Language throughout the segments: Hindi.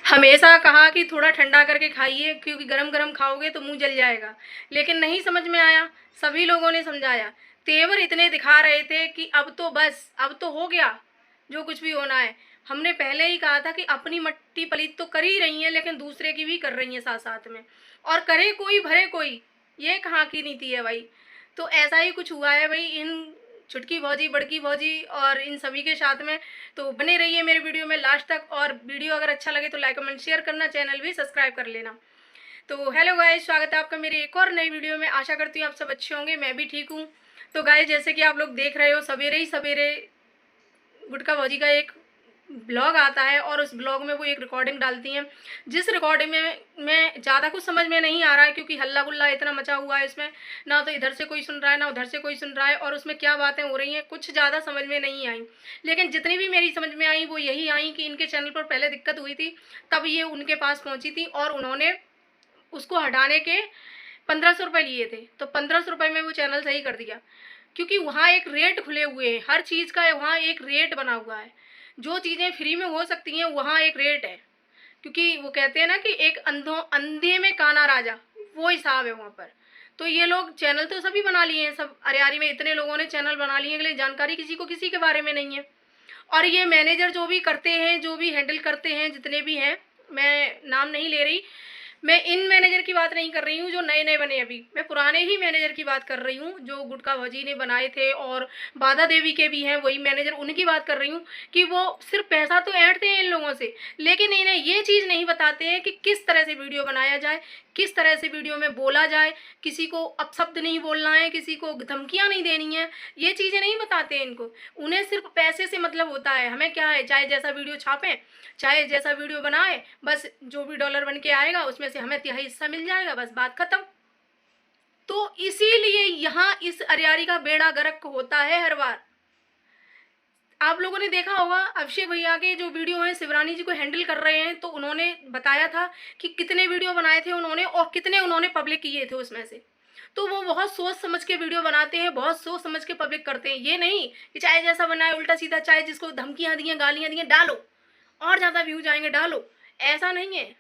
हमेशा कहा कि थोड़ा ठंडा करके खाइए क्योंकि गरम गरम खाओगे तो मुंह जल जाएगा, लेकिन नहीं समझ में आया। सभी लोगों ने समझाया, तेवर इतने दिखा रहे थे कि अब तो बस, अब तो हो गया जो कुछ भी होना है। हमने पहले ही कहा था कि अपनी मट्टी पलीत तो कर ही रही हैं, लेकिन दूसरे की भी कर रही हैं साथ साथ में, और करे कोई भरे कोई, ये कहाँ की नीति है भाई। तो ऐसा ही कुछ हुआ है भाई इन छुटकी भौजी, बड़की भौजी और इन सभी के साथ में। तो बने रहिए मेरे वीडियो में लास्ट तक, और वीडियो अगर अच्छा लगे तो लाइक कमेंट शेयर करना, चैनल भी सब्सक्राइब कर लेना। तो हेलो गाइस, स्वागत है आपका मेरे एक और नई वीडियो में। आशा करती हूँ आप सब अच्छे होंगे, मैं भी ठीक हूँ। तो गाइस, जैसे कि आप लोग देख रहे हो, सवेरे ही सवेरे गुटका भौजी का एक ब्लॉग आता है और उस ब्लॉग में वो एक रिकॉर्डिंग डालती हैं, जिस रिकॉर्डिंग में ज़्यादा कुछ समझ में नहीं आ रहा है, क्योंकि हल्ला गुल्ला इतना मचा हुआ है इसमें। ना तो इधर से कोई सुन रहा है, ना उधर से कोई सुन रहा है, और उसमें क्या बातें हो रही हैं कुछ ज़्यादा समझ में नहीं आई। लेकिन जितनी भी मेरी समझ में आई वो यही आई कि इनके चैनल पर पहले दिक्कत हुई थी, तब ये उनके पास पहुँची थी और उन्होंने उसको हटाने के 1500 रुपये लिए थे। तो 1500 रुपये में वो चैनल सही कर दिया, क्योंकि वहाँ एक रेट खुले हुए हैं, हर चीज़ का वहाँ एक रेट बना हुआ है। जो चीज़ें फ्री में हो सकती हैं वहाँ एक रेट है, क्योंकि वो कहते हैं ना कि एक अंधे में काना राजा, वो हिसाब है वहाँ पर। तो ये लोग चैनल तो सभी बना लिए हैं, सब अरियारी में इतने लोगों ने चैनल बना लिए हैं, लेकिन जानकारी किसी को किसी के बारे में नहीं है। और ये मैनेजर जो भी करते हैं, जो भी हैंडल करते हैं, जितने भी हैं, मैं नाम नहीं ले रही, मैं इन मैनेजर की बात नहीं कर रही हूँ जो नए नए बने अभी, मैं पुराने ही मैनेजर की बात कर रही हूँ जो गुटका भौजी ने बनाए थे, और बाधा देवी के भी हैं वही मैनेजर, उनकी बात कर रही हूँ। कि वो सिर्फ पैसा तो ऐंठते हैं इन लोगों से, लेकिन इन्हें ये चीज़ नहीं बताते हैं कि किस तरह से वीडियो बनाया जाए, किस तरह से वीडियो में बोला जाए, किसी को अपशब्द नहीं बोलना है, किसी को धमकियाँ नहीं देनी है, ये चीज़ें नहीं बताते हैं इनको। उन्हें सिर्फ पैसे से मतलब होता है, हमें क्या है, चाहे जैसा वीडियो छापें, चाहे जैसा वीडियो बनाए, बस जो भी डॉलर बन के आएगा उसमें से हमें तिहाई हिस्सा मिल जाएगा, बस बात खत्म। तो इसीलिए यहाँ इस अरियारी का बेड़ा गर्क होता है हर बार। आप लोगों ने देखा होगा अभिषेक भैया के जो वीडियो हैं शिवरानी जी को हैंडल कर रहे हैं, तो उन्होंने बताया था कि कितने वीडियो बनाए थे उन्होंने और कितने उन्होंने पब्लिक किए थे उसमें से। तो वो बहुत सोच समझ के वीडियो बनाते हैं, बहुत सोच समझ के पब्लिक करते हैं। ये नहीं कि चाहे जैसा बनाए उल्टा सीधा, चाहे जिसको धमकियाँ दी हैं, गालियाँ दी हैं, डालो और ज़्यादा व्यूज आएंगे, डालो। ऐसा नहीं है।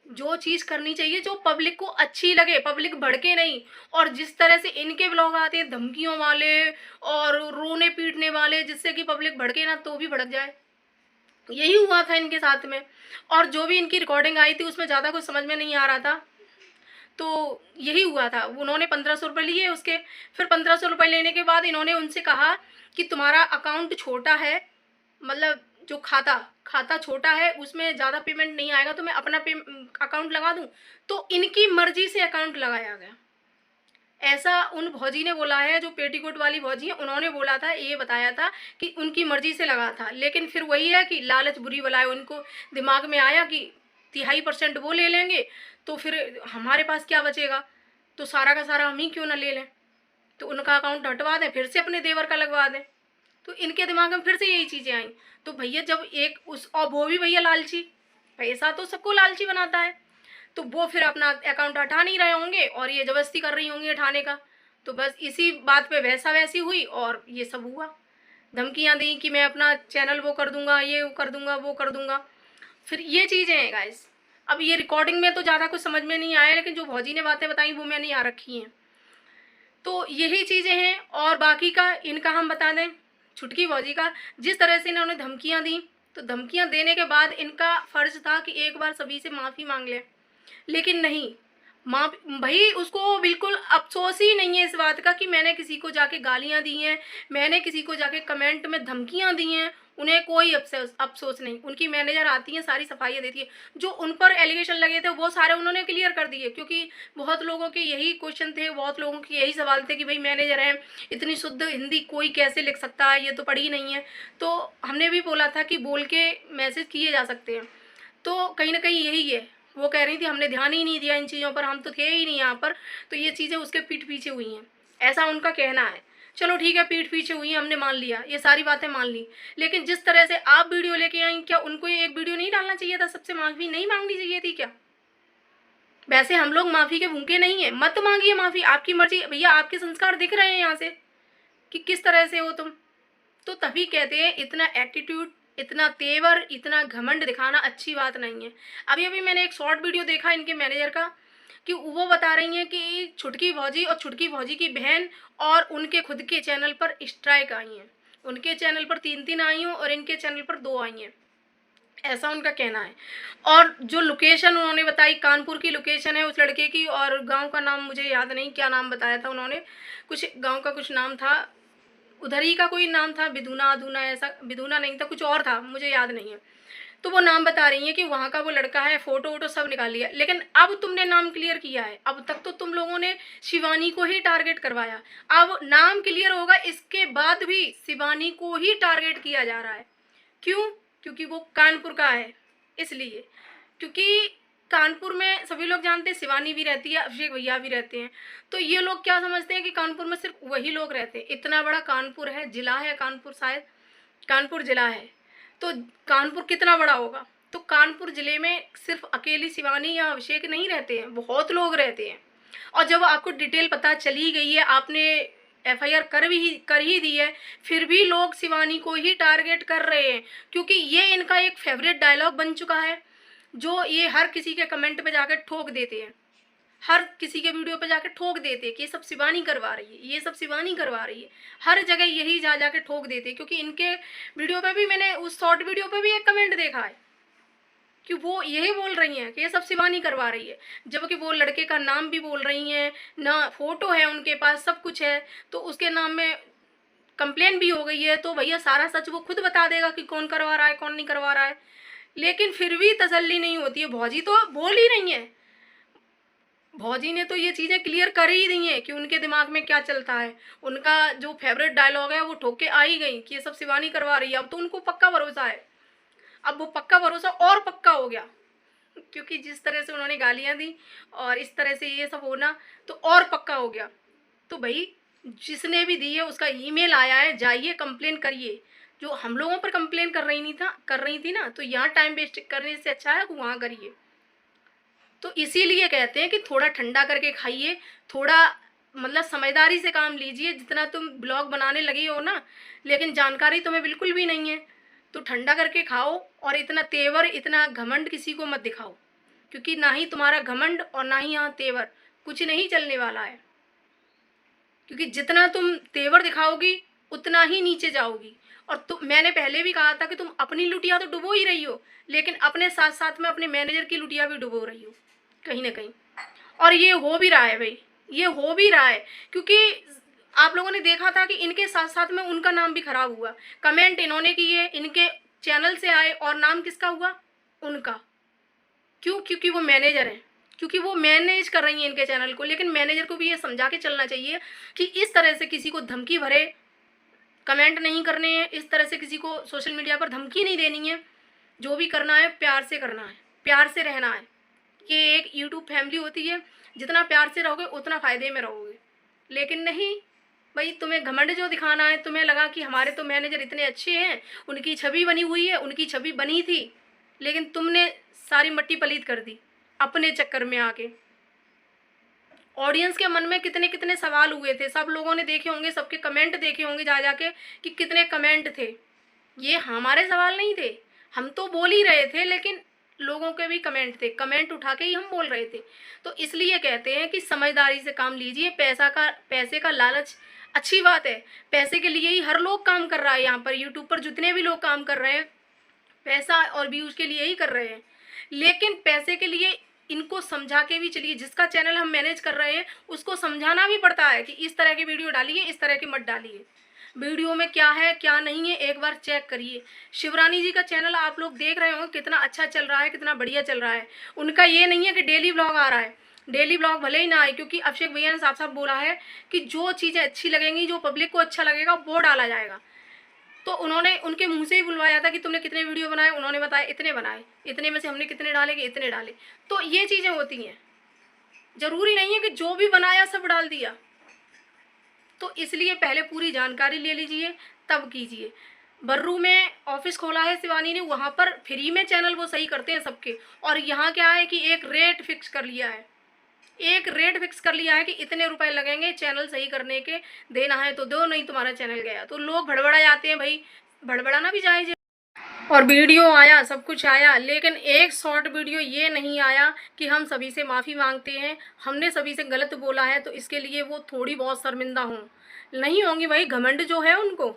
जो चीज़ करनी चाहिए जो पब्लिक को अच्छी लगे, पब्लिक भड़के नहीं। और जिस तरह से इनके ब्लॉग आते हैं धमकियों वाले और रोने पीटने वाले, जिससे कि पब्लिक भड़के ना तो भी भड़क जाए, यही हुआ था इनके साथ में। और जो भी इनकी रिकॉर्डिंग आई थी उसमें ज़्यादा कुछ समझ में नहीं आ रहा था, तो यही हुआ था। उन्होंने 1500 रुपये लिए उसके, फिर 1500 रुपये लेने के बाद इन्होंने उनसे कहा कि तुम्हारा अकाउंट छोटा है, मतलब जो खाता खाता छोटा है उसमें ज़्यादा पेमेंट नहीं आएगा, तो मैं अपना अकाउंट लगा दूं। तो इनकी मर्जी से अकाउंट लगाया गया, ऐसा उन भौजी ने बोला है। जो पेटीकोट वाली भौजी है उन्होंने बोला था, ये बताया था कि उनकी मर्जी से लगा था। लेकिन फिर वही है कि लालच बुरी बलाए, उनको दिमाग में आया कि 3.5% वो ले लेंगे तो फिर हमारे पास क्या बचेगा, तो सारा का सारा हम ही क्यों ना ले लें, तो उनका अकाउंट हटवा दें, फिर से अपने देवर का लगवा दें। तो इनके दिमाग में फिर से यही चीज़ें आई। तो भैया जब एक उस, और वो भी भैया लालची, पैसा तो सबको लालची बनाता है, तो वो फिर अपना अकाउंट हटा नहीं रहे होंगे और ये जबरदस्ती कर रही होंगी हटाने का। तो बस इसी बात पे वैसा वैसी हुई और ये सब हुआ। धमकियाँ दी कि मैं अपना चैनल वो कर दूंगा, ये कर दूंगा, वो कर दूंगा। फिर ये चीज़ें हैं गाइस। अब ये रिकॉर्डिंग में तो ज़्यादा कुछ समझ में नहीं आया, लेकिन जो भौजी ने बातें बताई वो मैंने यहाँ रखी हैं। तो यही चीज़ें हैं। और बाकी का इनका हम बता दें, छुटकी भौजी का, जिस तरह से इन्होंने धमकियाँ दी, तो धमकियाँ देने के बाद इनका फ़र्ज़ था कि एक बार सभी से माफ़ी मांग लें, लेकिन नहीं। माँ भाई उसको बिल्कुल अफ़सोस ही नहीं है इस बात का कि मैंने किसी को जाके गालियाँ दी हैं, मैंने किसी को जाके कमेंट में धमकियाँ दी हैं। उन्हें कोई अफ़सोस नहीं। उनकी मैनेजर आती हैं, सारी सफाइयाँ देती है। जो उन पर एलिगेशन लगे थे वो सारे उन्होंने क्लियर कर दिए, क्योंकि बहुत लोगों के यही क्वेश्चन थे, बहुत लोगों के यही सवाल थे कि भाई मैनेजर हैं, इतनी शुद्ध हिंदी कोई कैसे लिख सकता है, ये तो पढ़ी नहीं है। तो हमने भी बोला था कि बोल के मैसेज किए जा सकते हैं। तो कहीं ना कहीं यही है। वो कह रही थी हमने ध्यान ही नहीं दिया इन चीज़ों पर, हम तो थे ही नहीं यहाँ पर, तो ये चीज़ें उसके पीठ पीछे हुई हैं, ऐसा उनका कहना है। चलो ठीक है, पीठ पीछे हुई हैं, हमने मान लिया, ये सारी बातें मान ली। लेकिन जिस तरह से आप वीडियो लेके आई, क्या उनको ये एक वीडियो नहीं डालना चाहिए था? सबसे माफ़ी नहीं मांगनी चाहिए थी क्या? वैसे हम लोग माफ़ी के भूखे नहीं है, मत मांगिए माफ़ी, आपकी मर्जी भैया, आपके संस्कार दिख रहे हैं यहाँ से कि किस तरह से हो तुम। तो तभी कहते हैं इतना एटीट्यूड इतना तेवर, इतना घमंड दिखाना अच्छी बात नहीं है। अभी अभी मैंने एक शॉर्ट वीडियो देखा इनके मैनेजर का, कि वो बता रही हैं कि छुटकी भौजी और छुटकी भौजी की बहन और उनके खुद के चैनल पर स्ट्राइक आई हैं। उनके चैनल पर 3-3 आई हैं और इनके चैनल पर 2 आई हैं, ऐसा उनका कहना है। और जो लोकेशन उन्होंने बताई, कानपुर की लोकेशन है उस लड़के की, और गांव का नाम मुझे याद नहीं, क्या नाम बताया था उन्होंने, कुछ गांव का कुछ नाम था, उधर ही का कोई नाम था, बिधुना अधूना, ऐसा बिधुना नहीं था, कुछ और था, मुझे याद नहीं है। तो वो नाम बता रही है कि वहाँ का वो लड़का है, फ़ोटो वोटो सब निकाल लिया। लेकिन अब तुमने नाम क्लियर किया है, अब तक तो तुम लोगों ने शिवानी को ही टारगेट करवाया, अब नाम क्लियर होगा इसके बाद भी शिवानी को ही टारगेट किया जा रहा है। क्यों? क्योंकि वो कानपुर का है, इसलिए। क्योंकि कानपुर में सभी लोग जानते हैं शिवानी भी रहती है, अभिषेक भैया भी रहते हैं। तो ये लोग क्या समझते हैं कि कानपुर में सिर्फ वही लोग रहते हैं। इतना बड़ा कानपुर है, जिला है कानपुर, शायद कानपुर जिला है, तो कानपुर कितना बड़ा होगा। तो कानपुर जिले में सिर्फ अकेली शिवानी या अभिषेक नहीं रहते हैं, बहुत लोग रहते हैं। और जब आपको डिटेल पता चली गई है, आपने एफआईआर कर ही दी है, फिर भी लोग शिवानी को ही टारगेट कर रहे हैं, क्योंकि ये इनका एक फेवरेट डायलॉग बन चुका है, जो ये हर किसी के कमेंट पे जाकर ठोक देते हैं, हर किसी के वीडियो पे जाके ठोक देते हैं कि ये सब शिवानी करवा रही है, ये सब शिवानी करवा रही है, हर जगह यही जा जाके ठोक देते हैं। क्योंकि इनके वीडियो पे भी, मैंने उस शॉर्ट वीडियो पे भी एक कमेंट देखा है कि वो यही बोल रही हैं कि ये सब शिवानी करवा रही है, जबकि वो लड़के का नाम भी बोल रही हैं, ना फोटो है उनके पास, सब कुछ है, तो उसके नाम में कंप्लेन भी हो गई है। तो भैया सारा सच वो खुद बता देगा कि कौन करवा रहा है, कौन नहीं करवा रहा है। लेकिन फिर भी तसल्ली नहीं होती है। भौजी तो बोल ही नहीं है, भौजी ने तो ये चीज़ें क्लियर कर ही दी हैं कि उनके दिमाग में क्या चलता है। उनका जो फेवरेट डायलॉग है वो ठोक के आ ही गई कि ये सब शिवानी करवा रही है। अब तो उनको पक्का भरोसा है, अब वो पक्का भरोसा और पक्का हो गया, क्योंकि जिस तरह से उन्होंने गालियाँ दी और इस तरह से ये सब होना, तो और पक्का हो गया। तो भाई जिसने भी दी है उसका ईमेल आया है, जाइए कंप्लेन करिए। जो हम लोगों पर कंप्लेन कर रही थी ना, तो यहाँ टाइम वेस्ट करने से अच्छा है वहाँ करिए। तो इसीलिए कहते हैं कि थोड़ा ठंडा करके खाइए, थोड़ा मतलब समझदारी से काम लीजिए। जितना तुम ब्लॉग बनाने लगी हो ना, लेकिन जानकारी तुम्हें बिल्कुल भी नहीं है, तो ठंडा करके खाओ। और इतना तेवर, इतना घमंड किसी को मत दिखाओ, क्योंकि ना ही तुम्हारा घमंड और ना ही यहाँ तेवर, कुछ नहीं चलने वाला है। क्योंकि जितना तुम तेवर दिखाओगी उतना ही नीचे जाओगी। और मैंने पहले भी कहा था कि तुम अपनी लुटिया तो डुबो ही रही हो, लेकिन अपने साथ साथ में अपने मैनेजर की लुटिया भी डुबो रही हो कहीं ना कहीं। और ये हो भी रहा है भाई, ये हो भी रहा है, क्योंकि आप लोगों ने देखा था कि इनके साथ साथ में उनका नाम भी खराब हुआ। कमेंट इन्होंने किए, इनके चैनल से आए, और नाम किसका हुआ? उनका। क्यों? क्योंकि वो मैनेजर हैं, क्योंकि वो मैनेज कर रही हैं इनके चैनल को। लेकिन मैनेजर को भी ये समझा के चलना चाहिए कि इस तरह से किसी को धमकी भरे कमेंट नहीं करने हैं, इस तरह से किसी को सोशल मीडिया पर धमकी नहीं देनी है। जो भी करना है प्यार से करना है, प्यार से रहना है। ये एक यूट्यूब फैमिली होती है, जितना प्यार से रहोगे उतना फ़ायदे में रहोगे। लेकिन नहीं भाई, तुम्हें घमंड जो दिखाना है, तुम्हें लगा कि हमारे तो मैनेजर इतने अच्छे हैं, उनकी छवि बनी हुई है, उनकी छवि बनी थी, लेकिन तुमने सारी मट्टी पलीत कर दी अपने चक्कर में आके। ऑडियंस के मन में कितने कितने सवाल हुए थे, सब लोगों ने देखे होंगे, सबके कमेंट देखे होंगे जा जाके कि कितने कमेंट थे। ये हमारे सवाल नहीं थे, हम तो बोल ही रहे थे, लेकिन लोगों के भी कमेंट थे, कमेंट उठा के ही हम बोल रहे थे। तो इसलिए कहते हैं कि समझदारी से काम लीजिए। पैसे का लालच अच्छी बात है, पैसे के लिए ही हर लोग काम कर रहा है। यहाँ पर यूट्यूब पर जितने भी लोग काम कर रहे हैं, पैसा और व्यूज के लिए ही कर रहे हैं। लेकिन पैसे के लिए इनको समझा के भी चलिए। जिसका चैनल हम मैनेज कर रहे हैं उसको समझाना भी पड़ता है कि इस तरह की वीडियो डालिए, इस तरह की मत डालिए। वीडियो में क्या है क्या नहीं है एक बार चेक करिए। शिवरानी जी का चैनल आप लोग देख रहे हो कितना अच्छा चल रहा है, कितना बढ़िया चल रहा है। उनका ये नहीं है कि डेली व्लॉग आ रहा है, डेली व्लॉग भले ही ना आए, क्योंकि अभिषेक भैया ने साफ साफ बोला है कि जो चीज़ें अच्छी लगेंगी, जो पब्लिक को अच्छा लगेगा वो डाला जाएगा। तो उन्होंने उनके मुंह से ही बुलवाया था कि तुमने कितने वीडियो बनाए, उन्होंने बताया इतने बनाए, इतने में से हमने कितने डाले कि इतने डाले। तो ये चीज़ें होती हैं, ज़रूरी नहीं है कि जो भी बनाया सब डाल दिया। तो इसलिए पहले पूरी जानकारी ले लीजिए तब कीजिए। बर्रू में ऑफिस खोला है शिवानी ने, वहाँ पर फ्री में चैनल वो सही करते हैं सबके। और यहाँ क्या है कि एक रेट फिक्स कर लिया है, एक रेट फिक्स कर लिया है कि इतने रुपए लगेंगे चैनल सही करने के, देना है तो दो, नहीं तुम्हारा चैनल गया। तो लोग भड़बड़ा जाते हैं भाई, भड़बड़ाना भी जायज़ है। और वीडियो आया, सब कुछ आया, लेकिन एक शॉर्ट वीडियो ये नहीं आया कि हम सभी से माफ़ी मांगते हैं, हमने सभी से गलत बोला है तो इसके लिए वो थोड़ी बहुत शर्मिंदा हों। नहीं होंगी भाई, घमंड जो है उनको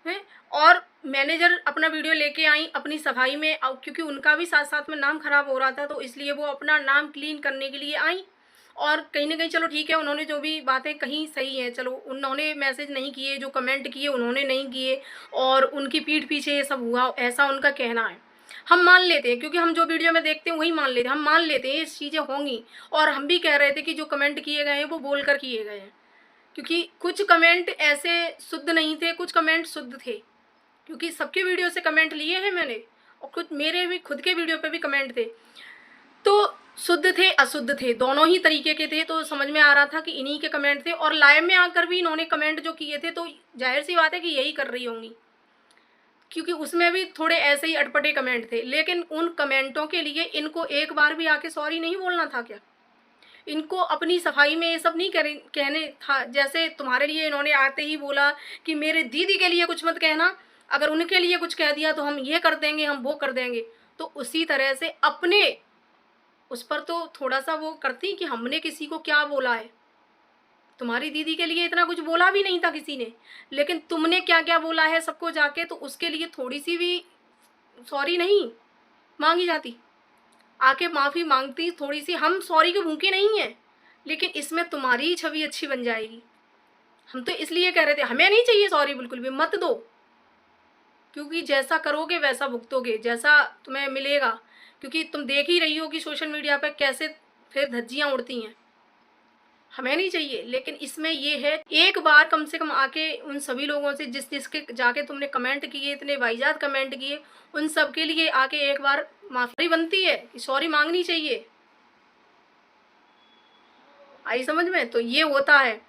है। और मैनेजर अपना वीडियो लेके आई अपनी सफाई में, क्योंकि उनका भी साथ साथ में नाम खराब हो रहा था, तो इसलिए वो अपना नाम क्लीन करने के लिए आई। और कहीं ना कहीं चलो ठीक है, उन्होंने जो भी बातें कही सही है, चलो उन्होंने मैसेज नहीं किए, जो कमेंट किए उन्होंने नहीं किए, और उनकी पीठ पीछे ये सब हुआ, ऐसा उनका कहना है। हम मान लेते हैं, क्योंकि हम जो वीडियो में देखते हैं वही मान लेते हैं, हम मान लेते हैं ये चीज़ें होंगी। और हम भी कह रहे थे कि जो कमेंट किए गए हैं वो बोल कर किए गए हैं, क्योंकि कुछ कमेंट ऐसे शुद्ध नहीं थे, कुछ कमेंट शुद्ध थे, क्योंकि सबके वीडियो से कमेंट लिए हैं मैंने, और खुद मेरे भी खुद के वीडियो पे भी कमेंट थे, तो शुद्ध थे अशुद्ध थे, दोनों ही तरीके के थे। तो समझ में आ रहा था कि इन्हीं के कमेंट थे, और लाइव में आकर भी इन्होंने कमेंट जो किए थे, तो जाहिर सी बात है कि यही कर रही होंगी, क्योंकि उसमें भी थोड़े ऐसे ही अटपटे कमेंट थे। लेकिन उन कमेंटों के लिए इनको एक बार भी आके सॉरी नहीं बोलना था क्या? इनको अपनी सफाई में ये सब नहीं कहने था? जैसे तुम्हारे लिए इन्होंने आते ही बोला कि मेरे दीदी के लिए कुछ मत कहना, अगर उनके लिए कुछ कह दिया तो हम ये कर देंगे, हम वो कर देंगे। तो उसी तरह से अपने उस पर तो थोड़ा सा वो करती कि हमने किसी को क्या बोला है। तुम्हारी दीदी के लिए इतना कुछ बोला भी नहीं था किसी ने, लेकिन तुमने क्या क्या बोला है सबको जाके, तो उसके लिए थोड़ी सी भी सॉरी नहीं मांगी जाती? आके माफ़ी मांगती थोड़ी सी। हम सॉरी के भूखे नहीं हैं, लेकिन इसमें तुम्हारी ही छवि अच्छी बन जाएगी। हम तो इसलिए कह रहे थे, हमें नहीं चाहिए सॉरी, बिल्कुल भी मत दो, क्योंकि जैसा करोगे वैसा भुगतोगे, जैसा तुम्हें मिलेगा। क्योंकि तुम देख ही रही हो कि सोशल मीडिया पर कैसे फिर धज्जियाँ उड़ती हैं। हमें नहीं चाहिए, लेकिन इसमें ये है, एक बार कम से कम आके उन सभी लोगों से जिसके जाके तुमने कमेंट किए, इतने वाहियात कमेंट किए, उन सब के लिए आके एक बार माफ़ी बनती है कि सॉरी मांगनी चाहिए। आई समझ में? तो ये होता है।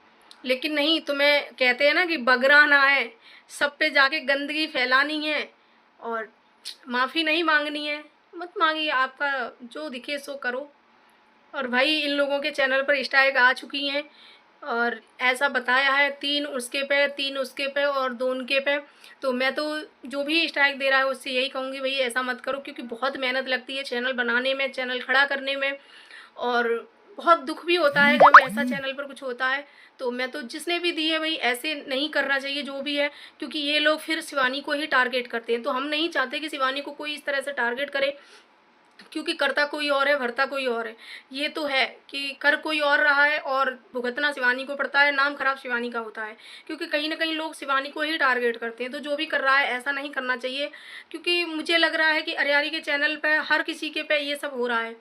लेकिन नहीं, तुम्हें कहते हैं ना कि बगराना है, सब पे जाके गंदगी फैलानी है और माफ़ी नहीं मांगनी है। मत मांगिए, आपका जो दिखे सो करो। और भाई इन लोगों के चैनल पर स्ट्राइक आ चुकी हैं, और ऐसा बताया है 3 उसके पे, 3 उसके पे और 2 उनके पे। तो मैं तो जो भी स्ट्राइक दे रहा है उससे यही कहूँगी, भाई ऐसा मत करो, क्योंकि बहुत मेहनत लगती है चैनल बनाने में, चैनल खड़ा करने में, और बहुत दुख भी होता है जब ऐसा चैनल पर कुछ होता है। तो मैं तो जिसने भी दी है भाई, ऐसे नहीं करना चाहिए जो भी है, क्योंकि ये लोग फिर शिवानी को ही टारगेट करते हैं। तो हम नहीं चाहते कि शिवानी को कोई इस तरह से टारगेट करे, क्योंकि करता कोई और है, भरता कोई और है। ये तो है कि कर कोई और रहा है और भुगतना शिवानी को पड़ता है, नाम खराब शिवानी का होता है, क्योंकि कहीं ना कहीं लोग शिवानी को ही टारगेट करते हैं। तो जो भी कर रहा है ऐसा नहीं करना चाहिए, क्योंकि मुझे लग रहा है कि अरियारी के चैनल पे हर किसी के पे ये सब हो रहा है,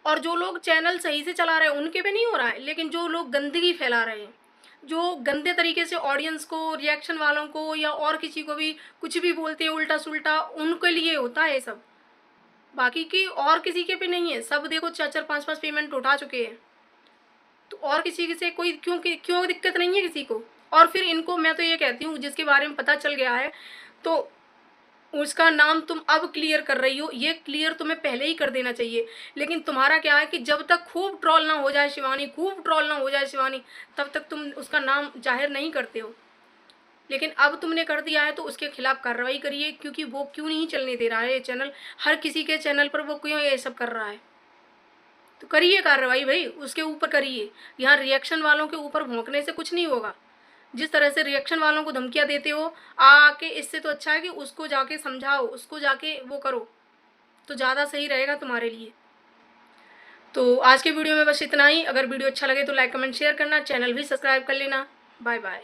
और जो लोग चैनल सही से चला रहे हैं उनके पे नहीं हो रहा है, लेकिन जो लोग गंदगी फैला रहे हैं, जो गंदे तरीके से ऑडियंस को, रिएक्शन वालों को या और किसी को भी कुछ भी बोलते हैं उल्टा सुल्टा, उनके लिए होता है सब। बाकी की और किसी के पे नहीं है। सब देखो 4-4 5-5 पेमेंट उठा चुके हैं, तो और किसी से कोई क्यों दिक्कत नहीं है किसी को। और फिर इनको मैं तो ये कहती हूँ, जिसके बारे में पता चल गया है तो उसका नाम तुम अब क्लियर कर रही हो, ये क्लियर तुम्हें पहले ही कर देना चाहिए। लेकिन तुम्हारा क्या है कि जब तक खूब ट्रोल ना हो जाए शिवानी, खूब ट्रोल ना हो जाए शिवानी, तब तक तुम उसका नाम जाहिर नहीं करते हो। लेकिन अब तुमने कर दिया है तो उसके खिलाफ कार्रवाई करिए, क्योंकि वो क्यों नहीं चलने दे रहा है ये चैनल। हर किसी के चैनल पर वो क्यों ये सब कर रहा है? तो करिए कार्रवाई भाई, उसके ऊपर करिए। यहाँ रिएक्शन वालों के ऊपर भौंकने से कुछ नहीं होगा। जिस तरह से रिएक्शन वालों को धमकियाँ देते हो आके, इससे तो अच्छा है कि उसको जाके समझाओ, उसको जाके वो करो, तो ज़्यादा सही रहेगा तुम्हारे लिए। तो आज के वीडियो में बस इतना ही। अगर वीडियो अच्छा लगे तो लाइक कमेंट शेयर करना, चैनल भी सब्सक्राइब कर लेना। Bye bye.